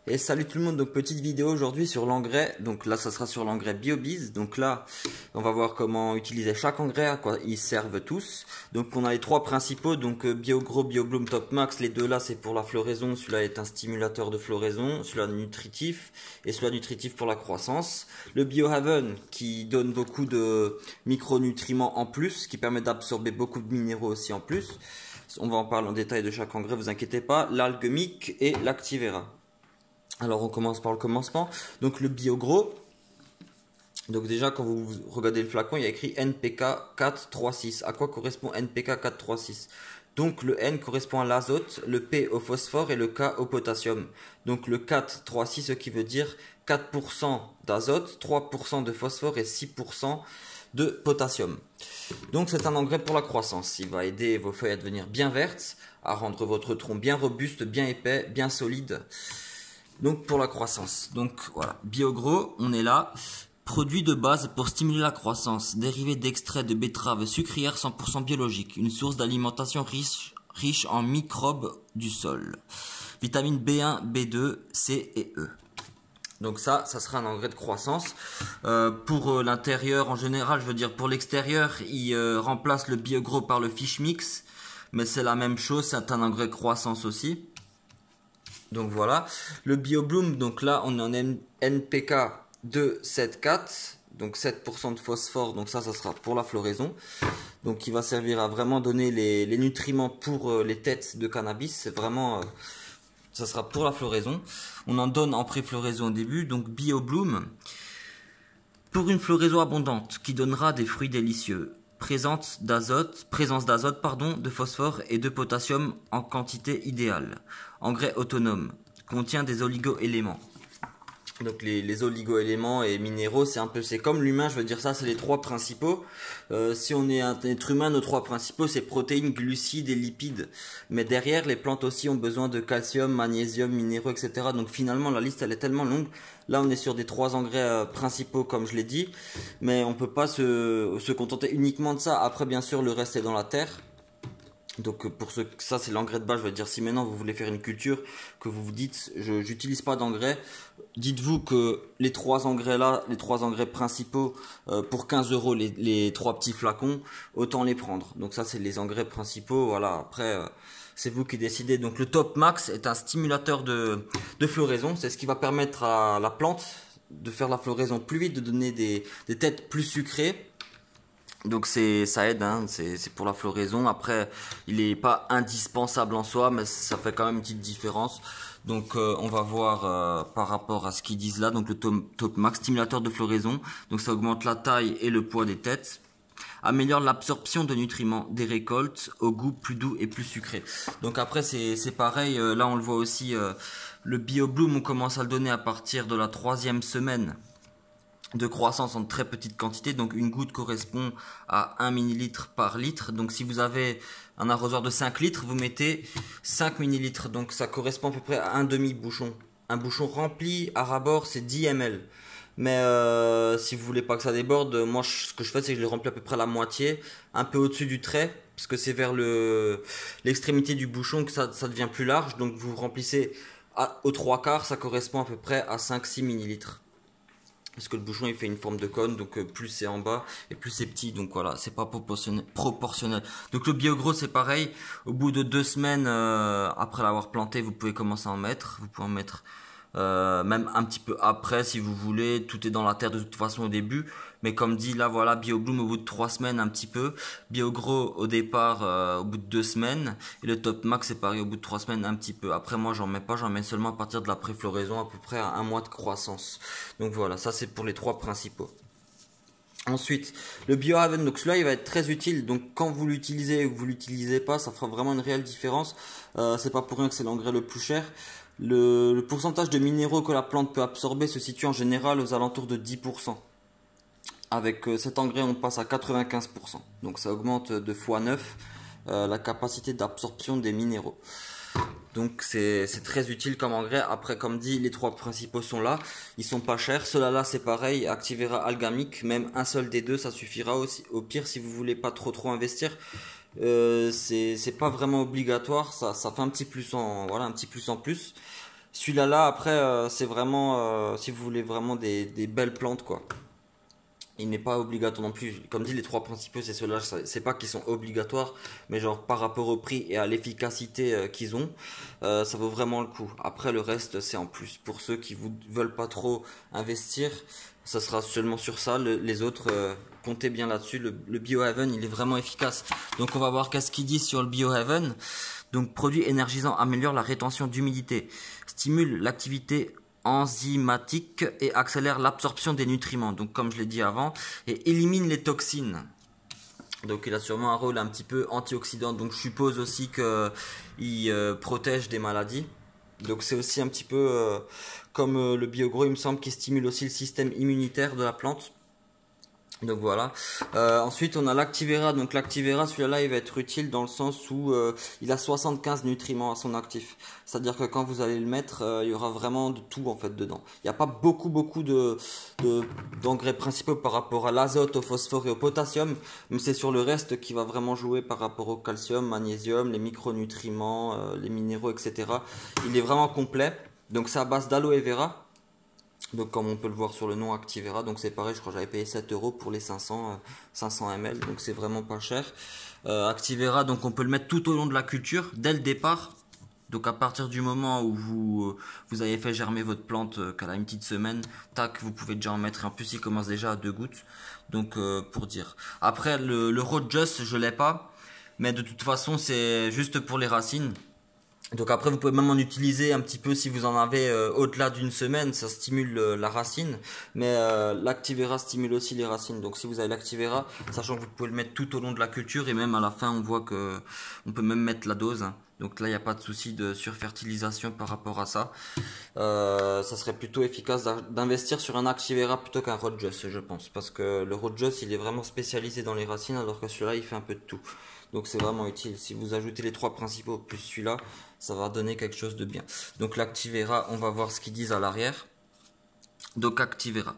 Et salut tout le monde, donc petite vidéo aujourd'hui sur l'engrais. Donc là ça sera sur l'engrais BioBiz. Donc là on va voir comment utiliser chaque engrais, à quoi ils servent tous. Donc on a les trois principaux, donc BioGro, BioBloom, Topmax. Les deux là c'est pour la floraison, celui-là est un stimulateur de floraison, celui-là nutritif et celui-là nutritif pour la croissance. Le BioHaven qui donne beaucoup de micronutriments en plus, qui permet d'absorber beaucoup de minéraux aussi en plus. On va en parler en détail de chaque engrais, vous inquiétez pas. L'Algemic et l'Activera. Alors on commence par le commencement. Donc le BioGro. Donc déjà quand vous regardez le flacon, il y a écrit NPK 436. À quoi correspond NPK 436? Donc le N correspond à l'azote, le P au phosphore et le K au potassium. Donc le 436, ce qui veut dire 4% d'azote, 3% de phosphore et 6% de potassium. Donc c'est un engrais pour la croissance. Il va aider vos feuilles à devenir bien vertes, à rendre votre tronc bien robuste, bien épais, bien solide. Donc pour la croissance. Donc voilà, BioGro, on est là. Produit de base pour stimuler la croissance, dérivé d'extrait de betterave sucrière 100% biologique, une source d'alimentation riche en microbes du sol. Vitamines B1, B2, C et E. Donc ça sera un engrais de croissance. Pour l'intérieur en général, je veux dire pour l'extérieur, il remplace le BioGro par le Fish Mix. Mais c'est la même chose, c'est un engrais de croissance aussi. Donc voilà, le BioBloom, donc là on est en NPK 274, donc 7% de phosphore, donc ça sera pour la floraison. Donc il va servir à vraiment donner les nutriments pour les têtes de cannabis, c'est vraiment, ça sera pour la floraison. On en donne en pré-floraison au début, donc BioBloom, pour une floraison abondante qui donnera des fruits délicieux. Présence d'azote, de phosphore et de potassium en quantité idéale. Engrais autonome, contient des oligo-éléments. Donc les oligo-éléments et minéraux, c'est comme l'humain, je veux dire ça, c'est les trois principaux. Si on est un être humain, nos trois principaux, c'est protéines, glucides et lipides. Mais derrière, les plantes aussi ont besoin de calcium, magnésium, minéraux, etc. Donc finalement, la liste, elle est tellement longue. Là, on est sur des trois engrais principaux, comme je l'ai dit. Mais on peut pas se contenter uniquement de ça. Après, bien sûr, le reste est dans la terre. Donc ça c'est l'engrais de base, je veux dire si maintenant vous voulez faire une culture, que vous vous dites j'utilise pas d'engrais, dites-vous que les trois engrais là, les trois engrais principaux, pour 15 € les trois petits flacons, autant les prendre. Donc ça c'est les engrais principaux, voilà, après c'est vous qui décidez. Donc le Topmax est un stimulateur de floraison, c'est ce qui va permettre à la plante de faire la floraison plus vite, de donner des têtes plus sucrées. Donc ça aide, hein, c'est pour la floraison. Après, il n'est pas indispensable en soi, mais ça fait quand même une petite différence. Donc on va voir par rapport à ce qu'ils disent là. Donc le Topmax, stimulateur de floraison. Donc ça augmente la taille et le poids des têtes. Améliore l'absorption de nutriments des récoltes au goût plus doux et plus sucré. Donc après c'est pareil, là on le voit aussi, le BioBloom on commence à le donner à partir de la 3e semaine de croissance en très petite quantité, donc une goutte correspond à 1 ml par litre. Donc si vous avez un arrosoir de 5 litres, vous mettez 5 ml, donc ça correspond à peu près à un demi-bouchon. Un bouchon rempli à ras-bord c'est 10 ml. Mais si vous voulez pas que ça déborde, moi ce que je fais c'est que je le remplis à peu près la moitié, un peu au-dessus du trait, parce que c'est vers l'extrémité du bouchon que ça devient plus large. Donc vous remplissez aux 3/4, ça correspond à peu près à 5-6 ml. Parce que le bouchon il fait une forme de cône, donc plus c'est en bas et plus c'est petit, donc voilà, c'est pas proportionnel. Donc le BioGro c'est pareil, au bout de 2 semaines après l'avoir planté, vous pouvez commencer à en mettre, vous pouvez en mettre même un petit peu après si vous voulez, tout est dans la terre de toute façon au début, mais comme dit là voilà, BioBloom au bout de 3 semaines un petit peu, BioGro au départ au bout de 2 semaines, et le Topmax c'est pareil au bout de 3 semaines un petit peu. Après moi j'en mets pas, j'en mets seulement à partir de la pré-floraison, à peu près à 1 mois de croissance. Donc voilà, ça c'est pour les trois principaux. Ensuite, le BioHaven, donc celui-là il va être très utile, donc quand vous l'utilisez ou que vous l'utilisez pas, ça fera vraiment une réelle différence. C'est pas pour rien que c'est l'engrais le plus cher. Le pourcentage de minéraux que la plante peut absorber se situe en général aux alentours de 10%. Avec cet engrais on passe à 95%, donc ça augmente de x9 la capacité d'absorption des minéraux. Donc c'est très utile comme engrais. Après comme dit, les trois principaux sont là, ils sont pas chers. Ceux-là c'est pareil, Activera, Algamic, même un seul des deux ça suffira aussi. Au pire si vous voulez pas trop investir, c'est pas vraiment obligatoire, ça fait un petit plus en voilà, un petit plus en plus. Celui-là, là, après, c'est vraiment, si vous voulez vraiment des belles plantes, quoi. Il n'est pas obligatoire non plus. Comme dit, les trois principaux, c'est ceux-là. C'est pas qu'ils sont obligatoires, mais genre par rapport au prix et à l'efficacité qu'ils ont, ça vaut vraiment le coup. Après, le reste, c'est en plus. Pour ceux qui veulent pas trop investir, ça sera seulement sur ça. Les autres, comptez bien là-dessus. Le Biohaven, il est vraiment efficace. Donc, on va voir qu'est-ce qu'ils disent sur le Biohaven. Donc, produit énergisant améliore la rétention d'humidité, stimule l'activité enzymatique et accélère l'absorption des nutriments, donc comme je l'ai dit avant, et élimine les toxines. Donc il a sûrement un rôle un petit peu antioxydant, donc je suppose aussi qu'il protège des maladies. Donc c'est aussi un petit peu comme le BioGro, il me semble, qui stimule aussi le système immunitaire de la plante. Donc voilà. Ensuite on a l'Activera. Donc l'Activera, celui-là il va être utile dans le sens où il a 75 nutriments à son actif. C'est-à-dire que quand vous allez le mettre, il y aura vraiment de tout en fait dedans. Il n'y a pas beaucoup d'engrais principaux par rapport à l'azote, au phosphore et au potassium, mais c'est sur le reste qui va vraiment jouer par rapport au calcium, magnésium, les micronutriments, les minéraux, etc. Il est vraiment complet. Donc c'est à base d'aloe vera. Donc comme on peut le voir sur le nom Activera, donc c'est pareil, je crois que j'avais payé 7 euros pour les 500 ml, donc c'est vraiment pas cher. Activera, donc on peut le mettre tout au long de la culture, dès le départ. Donc à partir du moment où vous avez fait germer votre plante, qu'elle a une petite semaine, tac, vous pouvez déjà en mettre. En plus il commence déjà à 2 gouttes, donc pour dire. Après le Road Just, je l'ai pas, mais de toute façon c'est juste pour les racines. Donc après vous pouvez même en utiliser un petit peu si vous en avez au-delà d'une semaine, ça stimule la racine, mais l'Activera stimule aussi les racines. Donc si vous avez l'Activera, sachant que vous pouvez le mettre tout au long de la culture et même à la fin on voit que on peut même mettre la dose. Donc là il n'y a pas de souci de surfertilisation par rapport à ça. Ça serait plutôt efficace d'investir sur un Activera plutôt qu'un Road Just, je pense, parce que le Road Just il est vraiment spécialisé dans les racines alors que celui-là il fait un peu de tout. Donc c'est vraiment utile. Si vous ajoutez les trois principaux plus celui-là, ça va donner quelque chose de bien. Donc l'Activera, on va voir ce qu'ils disent à l'arrière. Donc Activera.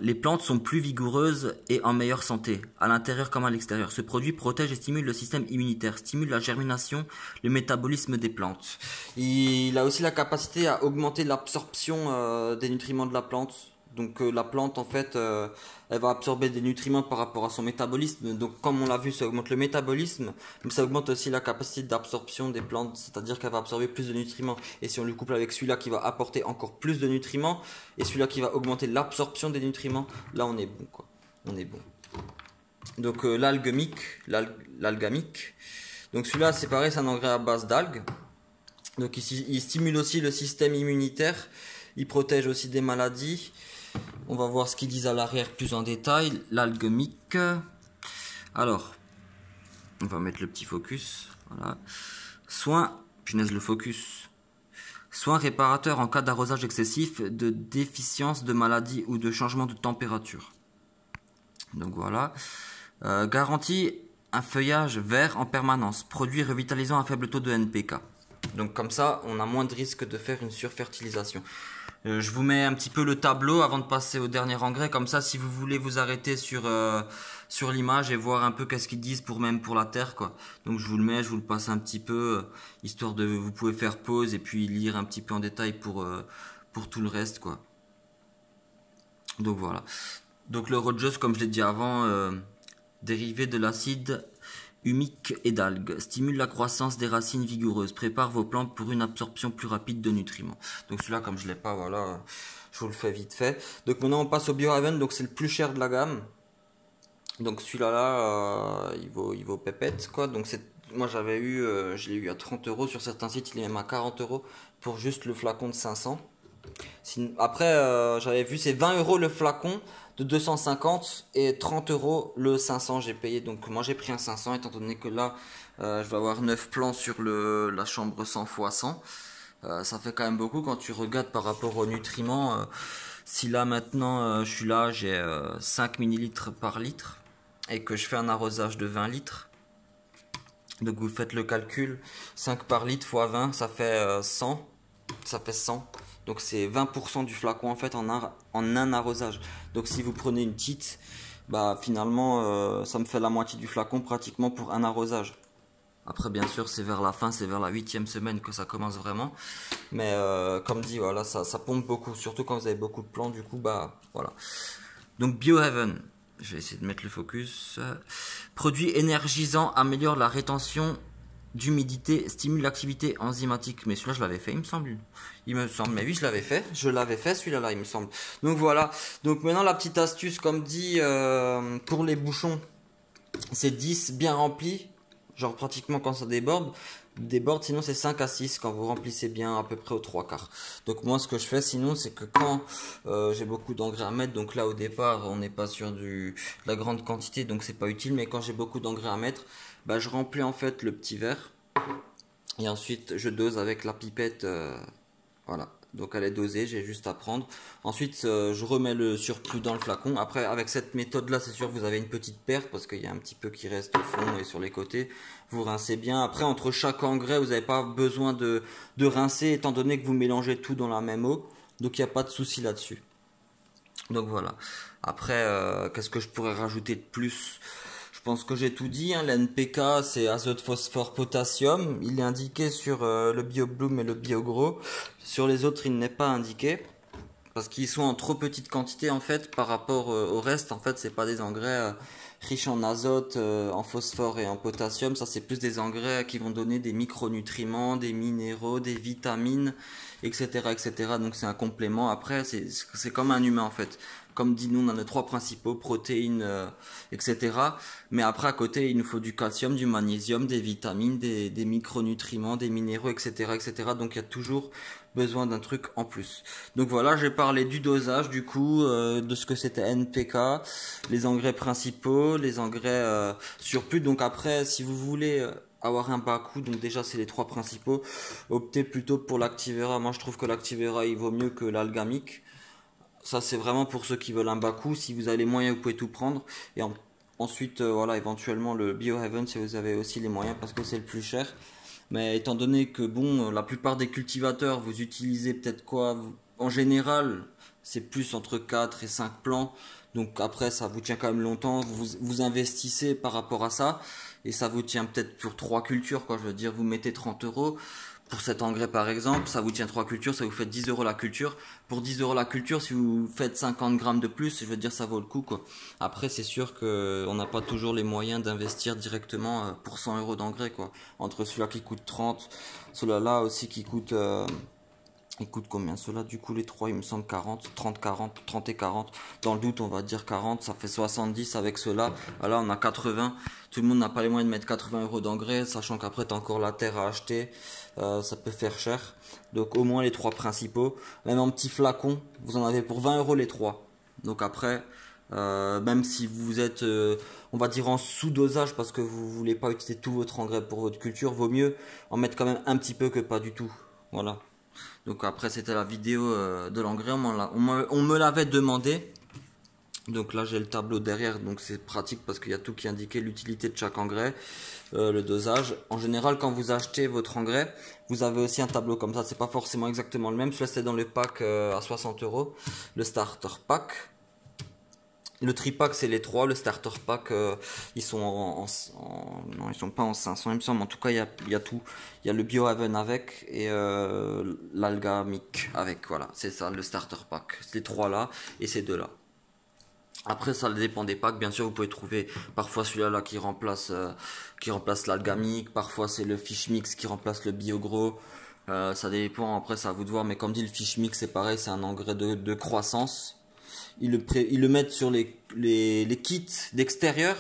Les plantes sont plus vigoureuses et en meilleure santé, à l'intérieur comme à l'extérieur. Ce produit protège et stimule le système immunitaire, stimule la germination, le métabolisme des plantes. Il a aussi la capacité à augmenter l'absorption des nutriments de la plante. Donc la plante en fait elle va absorber des nutriments par rapport à son métabolisme. Donc comme on l'a vu, ça augmente le métabolisme, mais ça augmente aussi la capacité d'absorption des plantes, c'est-à-dire qu'elle va absorber plus de nutriments. Et si on le couple avec celui-là qui va apporter encore plus de nutriments et celui-là qui va augmenter l'absorption des nutriments, là on est bon quoi. On est bon. Donc l'algamique. Donc celui-là c'est pareil, c'est un engrais à base d'algues. Donc il stimule aussi le système immunitaire, il protège aussi des maladies. On va voir ce qu'ils disent à l'arrière plus en détail. L'algamique. Alors, on va mettre le petit focus. Voilà. Soins, punaise le focus. Soins réparateurs en cas d'arrosage excessif, de déficience, de maladie ou de changement de température. Donc voilà. Garantit un feuillage vert en permanence. Produit revitalisant à faible taux de NPK. Donc comme ça, on a moins de risque de faire une surfertilisation. Je vous mets un petit peu le tableau avant de passer au dernier engrais. Comme ça, si vous voulez vous arrêter sur l'image et voir un peu qu'est-ce qu'ils disent même pour la terre, quoi. Donc je vous le mets, je vous le passe un petit peu, histoire de vous pouvez faire pause et puis lire un petit peu en détail pour tout le reste, quoi. Donc voilà. Donc le Road Just, comme je l'ai dit avant, dérivé de l'acide humique et d'algues, stimule la croissance des racines vigoureuses, prépare vos plantes pour une absorption plus rapide de nutriments. Donc celui-là, comme je l'ai pas, voilà, je vous le fais vite fait. Donc maintenant on passe au Biohaven, donc c'est le plus cher de la gamme. Donc celui-là, il vaut pépette quoi. Donc moi je l'ai eu à 30 euros sur certains sites, il est même à 40 euros pour juste le flacon de 500. Après, j'avais vu c'est 20 euros le flacon de 250 et 30 euros le 500 j'ai payé. Donc moi j'ai pris un 500 étant donné que là je vais avoir 9 plants sur la chambre 100 x 100. Ça fait quand même beaucoup quand tu regardes par rapport aux nutriments. Si là maintenant je suis là, j'ai 5 millilitres par litre et que je fais un arrosage de 20 litres. Donc vous faites le calcul, 5 par litre x 20 ça fait 100. Ça fait 100. Donc c'est 20% du flacon en fait en un arrosage. Donc si vous prenez une petite, bah finalement ça me fait la moitié du flacon pratiquement pour un arrosage. Après, bien sûr, c'est vers la fin, c'est vers la 8e semaine que ça commence vraiment. Mais comme dit, voilà, ça pompe beaucoup, surtout quand vous avez beaucoup de plants. Du coup, bah voilà. Donc Biohaven, je vais essayer de mettre le focus. Produit énergisant, améliore la rétention d'humidité, stimule l'activité enzymatique. Mais celui-là, je l'avais fait, il me semble. Il me semble, mais oui, je l'avais fait. Je l'avais fait, celui-là, il me semble. Donc voilà. Donc maintenant, la petite astuce, comme dit, pour les bouchons, c'est 10 bien remplis. Genre pratiquement quand ça déborde, sinon c'est 5 à 6 quand vous remplissez bien à peu près aux 3 quarts. Donc moi ce que je fais sinon c'est que quand j'ai beaucoup d'engrais à mettre, donc là au départ on n'est pas sur de la grande quantité donc c'est pas utile, mais quand j'ai beaucoup d'engrais à mettre, bah, je remplis en fait le petit verre et ensuite je dose avec la pipette, voilà. Donc elle est dosée, j'ai juste à prendre. Ensuite, je remets le surplus dans le flacon. Après, avec cette méthode-là, c'est sûr que vous avez une petite perte parce qu'il y a un petit peu qui reste au fond et sur les côtés. Vous rincez bien. Après, entre chaque engrais, vous n'avez pas besoin de rincer étant donné que vous mélangez tout dans la même eau. Donc il n'y a pas de souci là-dessus. Donc voilà. Après, qu'est-ce que je pourrais rajouter de plus ? Je pense que j'ai tout dit, hein. L'NPK c'est azote, phosphore, potassium. Il est indiqué sur le BioBloom et le BioGro. Sur les autres, il n'est pas indiqué parce qu'ils sont en trop petite quantité en fait par rapport au reste. En fait, c'est pas des engrais riches en azote, en phosphore et en potassium. Ça, c'est plus des engrais qui vont donner des micronutriments, des minéraux, des vitamines, etc., etc. Donc c'est un complément. Après, c'est comme un humain en fait. Comme dit, nous on a nos 3 principaux, protéines, etc. Mais après à côté il nous faut du calcium, du magnésium, des vitamines, des micronutriments, des minéraux, etc., etc. Donc il y a toujours besoin d'un truc en plus. Donc voilà, j'ai parlé du dosage du coup, de ce que c'était NPK, les engrais principaux, les engrais surplus. Donc après si vous voulez avoir un bas coût, donc déjà c'est les 3 principaux, optez plutôt pour l'Activera. Moi je trouve que l'Activera il vaut mieux que l'Algamic. Ça c'est vraiment pour ceux qui veulent un bas coût. Si vous avez les moyens, vous pouvez tout prendre. Et ensuite, voilà, éventuellement le Biohaven si vous avez aussi les moyens parce que c'est le plus cher. Mais étant donné que bon, la plupart des cultivateurs, vous utilisez peut-être quoi en général, c'est plus entre 4 et 5 plants. Donc après, ça vous tient quand même longtemps. Vous investissez par rapport à ça. Et ça vous tient peut-être pour 3 cultures, quoi. Je veux dire, vous mettez 30 euros. Pour cet engrais par exemple, ça vous tient 3 cultures, ça vous fait 10 euros la culture. Pour 10 euros la culture, si vous faites 50 grammes de plus, je veux dire ça vaut le coup quoi. Après c'est sûr qu'on n'a pas toujours les moyens d'investir directement pour 100 euros d'engrais quoi. Entre celui-là qui coûte 30, celui-là aussi qui coûte... il coûte combien ceux-là du coup les 3 il me semble 40, 30, 40, 30 et 40. Dans le doute on va dire 40, ça fait 70 avec ceux-là. Là on a 80. Tout le monde n'a pas les moyens de mettre 80 euros d'engrais, sachant qu'après tu as encore la terre à acheter. Ça peut faire cher. Donc au moins les 3 principaux. Même en petit flacon, vous en avez pour 20 euros les 3. Donc après, même si vous êtes, on va dire en sous-dosage parce que vous voulez pas utiliser tout votre engrais pour votre culture, vaut mieux en mettre quand même un petit peu que pas du tout. Voilà. Donc après c'était la vidéo de l'engrais, on me l'avait demandé. Donc là j'ai le tableau derrière, donc c'est pratique parce qu'il y a tout qui indique l'utilité de chaque engrais, le dosage. En général quand vous achetez votre engrais, vous avez aussi un tableau comme ça, c'est pas forcément exactement le même. Celui-là c'était dans le pack à 60 euros, le starter pack. Le tripack c'est les 3, le starter pack ils sont non ils sont pas en 500 il me semble, en tout cas il y a tout, il y a le Biohaven avec et l'Algamic avec, voilà c'est ça le starter pack, ces 3 là et ces 2 là. Après ça dépend des packs, bien sûr vous pouvez trouver parfois celui-là là qui remplace l'Algamic, parfois c'est le Fish Mix qui remplace le BioGro, ça dépend, après c'est à vous de voir, mais comme dit le Fish Mix c'est pareil, c'est un engrais de croissance. Ils le mettent sur les kits d'extérieur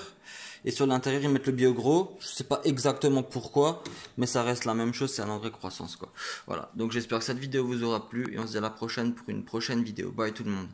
et sur l'intérieur ils mettent le BioGro. Je sais pas exactement pourquoi, mais ça reste la même chose, c'est un engrais croissance quoi. Voilà, donc j'espère que cette vidéo vous aura plu et on se dit à la prochaine pour une prochaine vidéo. Bye tout le monde.